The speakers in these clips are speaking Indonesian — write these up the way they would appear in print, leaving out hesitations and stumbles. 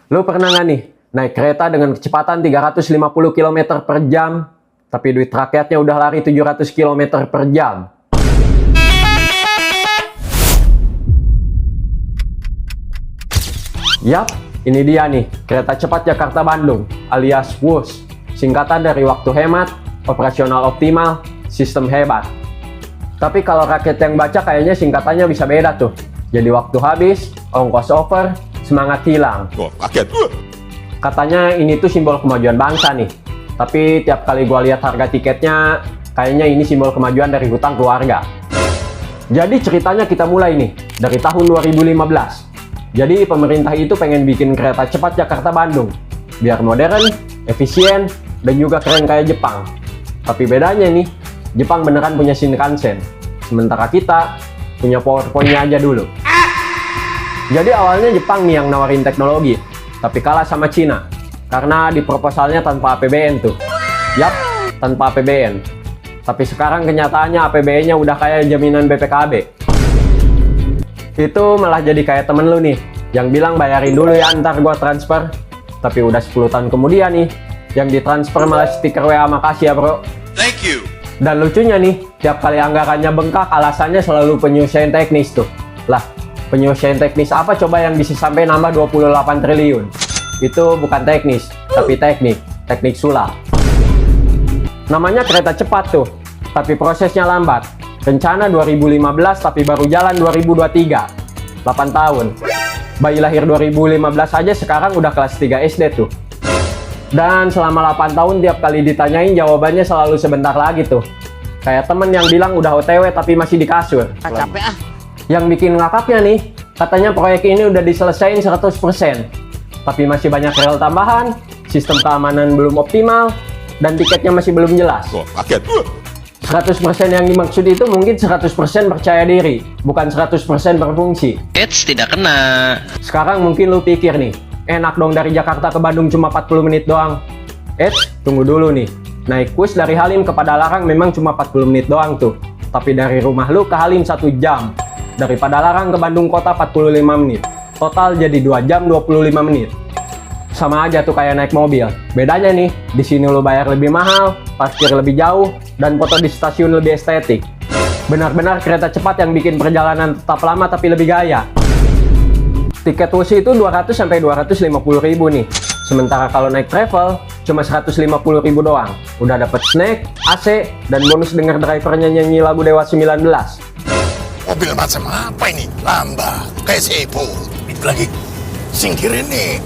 Lu pernah nggak nih naik kereta dengan kecepatan 350 km per jam, tapi duit rakyatnya udah lari 700 km per jam? Yap, ini dia nih, kereta cepat Jakarta-Bandung alias WUS. Singkatan dari waktu hemat, operasional optimal, sistem hebat. Tapi kalau rakyat yang baca kayaknya singkatannya bisa beda tuh. Jadi waktu habis, ongkos over, semangat hilang. Wah, kaget. Katanya ini tuh simbol kemajuan bangsa nih. Tapi tiap kali gua lihat harga tiketnya, kayaknya ini simbol kemajuan dari hutang keluarga. Jadi ceritanya kita mulai nih, dari tahun 2015. Jadi pemerintah itu pengen bikin kereta cepat Jakarta-Bandung. Biar modern, efisien, dan juga keren kayak Jepang. Tapi bedanya nih, Jepang beneran punya Shinkansen. Sementara kita punya PowerPoint-nya aja dulu. Jadi awalnya Jepang nih yang nawarin teknologi, tapi kalah sama Cina. Karena di proposalnya tanpa APBN tuh. Yap, tanpa APBN. Tapi sekarang kenyataannya APBN-nya udah kayak jaminan BPKB. Itu malah jadi kayak temen lu nih, yang bilang bayarin dulu ya ntar gua transfer. Tapi udah 10 tahun kemudian nih, yang ditransfer malah stiker WA makasih ya bro. Thank you. Dan lucunya nih, tiap kali anggarannya bengkak alasannya selalu penyelesaian teknis tuh. Lah, penyelesaian teknis apa coba yang bisa sampai nambah 28 triliun? Itu bukan teknis, tapi teknik sulap. Namanya kereta cepat tuh, tapi prosesnya lambat. Rencana 2015 tapi baru jalan 2023. 8 tahun. Bayi lahir 2015 aja sekarang udah kelas 3 SD tuh. Dan selama 8 tahun tiap kali ditanyain jawabannya selalu sebentar lagi tuh. Kayak temen yang bilang udah OTW tapi masih di kasur. Capek ah. Yang bikin ngakaknya nih, katanya proyek ini udah diselesain 100%. Tapi masih banyak rel tambahan, sistem keamanan belum optimal, dan tiketnya masih belum jelas. Wah, kaget. 100% yang dimaksud itu mungkin 100% percaya diri, bukan 100% berfungsi. Eits, tidak kena. Sekarang mungkin lu pikir nih, enak dong dari Jakarta ke Bandung cuma 40 menit doang. Tunggu dulu nih. Naik bus dari Halim ke Padalarang memang cuma 40 menit doang tuh. Tapi dari rumah lu ke Halim 1 jam. Dari Padalarang ke Bandung kota 45 menit. Total jadi 2 jam 25 menit. Sama aja tuh kayak naik mobil. Bedanya nih, di sini lu bayar lebih mahal, parkir lebih jauh, dan foto di stasiun lebih estetik. Benar-benar kereta cepat yang bikin perjalanan tetap lama tapi lebih gaya. Tiket WUS itu 200 sampai 250 ribu nih. Sementara kalau naik travel, cuma 150 ribu doang. Udah dapet snack, AC, dan bonus denger drivernya nyanyi lagu Dewa 19. Mobil macam apa ini? Lambat, kayak sepo. Itu lagi, singkirin nih.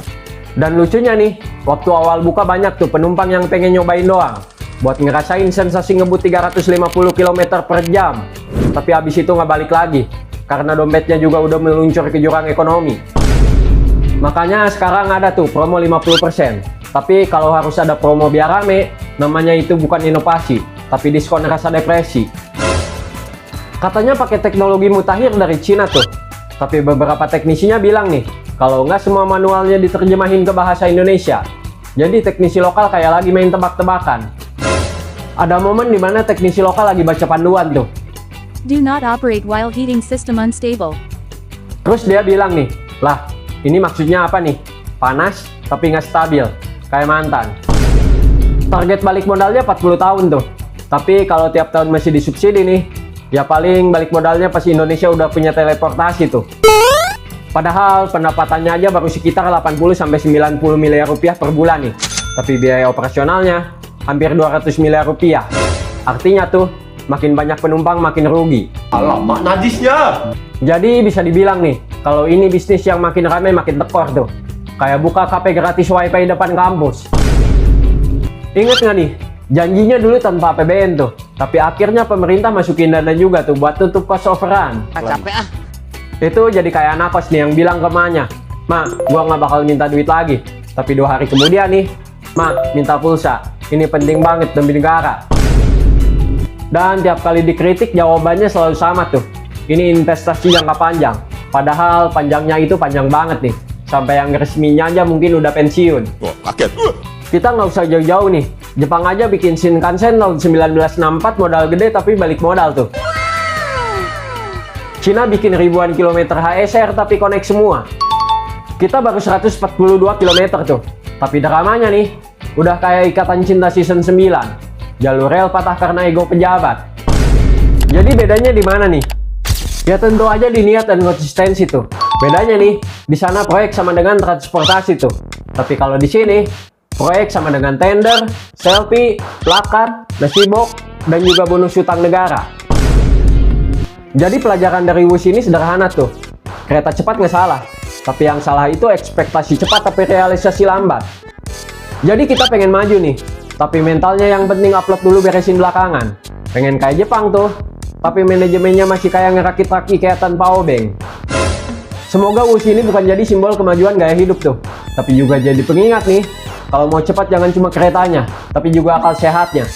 Dan lucunya nih, waktu awal buka banyak tuh penumpang yang pengen nyobain doang. Buat ngerasain sensasi ngebut 350 km per jam. Tapi habis itu nggak balik lagi. Karena dompetnya juga udah meluncur ke jurang ekonomi. Makanya sekarang ada tuh promo 50%. Tapi kalau harus ada promo biar rame, namanya itu bukan inovasi, tapi diskon rasa depresi. Katanya pakai teknologi mutakhir dari Cina tuh. Tapi beberapa teknisinya bilang nih, kalau nggak semua manualnya diterjemahin ke bahasa Indonesia. Jadi teknisi lokal kayak lagi main tebak-tebakan. Ada momen dimana teknisi lokal lagi baca panduan tuh. Do not operate while heating system unstable. Terus dia bilang nih, lah ini maksudnya apa nih? Panas tapi nggak stabil, kayak mantan. Target balik modalnya 40 tahun tuh. Tapi kalau tiap tahun masih disubsidi nih, ya paling balik modalnya pas Indonesia udah punya teleportasi tuh. Padahal pendapatannya aja baru sekitar 80-90 miliar rupiah per bulan nih. Tapi biaya operasionalnya hampir 200 miliar rupiah. Artinya tuh, makin banyak penumpang makin rugi. Alamak najisnya. Jadi bisa dibilang nih, kalau ini bisnis yang makin ramai makin tekor tuh. Kayak buka kafe gratis wifi depan kampus. Ingat nggak nih, janjinya dulu tanpa APBN tuh. Tapi akhirnya pemerintah masukin dana juga tuh buat tutup cost overrun. Capek ah. Itu jadi kayak anak kos nih yang bilang ke emaknya, "Ma, gua nggak bakal minta duit lagi." Tapi 2 hari kemudian nih, "Ma, minta pulsa. Ini penting banget demi negara." Dan tiap kali dikritik jawabannya selalu sama tuh. Ini investasi jangka panjang. Padahal panjangnya itu panjang banget nih. Sampai yang resminya aja mungkin udah pensiun. Wah, kaget. Kita nggak usah jauh-jauh nih. Jepang aja bikin Shinkansen tahun 1964 modal gede tapi balik modal tuh. Cina bikin ribuan kilometer HSR tapi connect semua. Kita baru 142 km tuh. Tapi dramanya nih, udah kayak Ikatan Cinta season 9. Jalur rel patah karena ego pejabat. Jadi bedanya di mana nih? Ya tentu aja di niat dan konsistensi tuh. Bedanya nih, di sana proyek sama dengan transportasi tuh. Tapi kalau di sini, proyek sama dengan tender, selfie, plakat, nasibok, dan juga bonus utang negara. Jadi pelajaran dari WUS ini sederhana tuh. Kereta cepat nggak salah, tapi yang salah itu ekspektasi cepat tapi realisasi lambat. Jadi kita pengen maju nih, tapi mentalnya yang penting upload dulu beresin belakangan. Pengen kayak Jepang tuh, tapi manajemennya masih kayak ngerakit-rakit kayak tanpa obeng. Semoga WUS ini bukan jadi simbol kemajuan gaya hidup tuh, tapi juga jadi pengingat nih, kalau mau cepat jangan cuma keretanya, tapi juga akal sehatnya.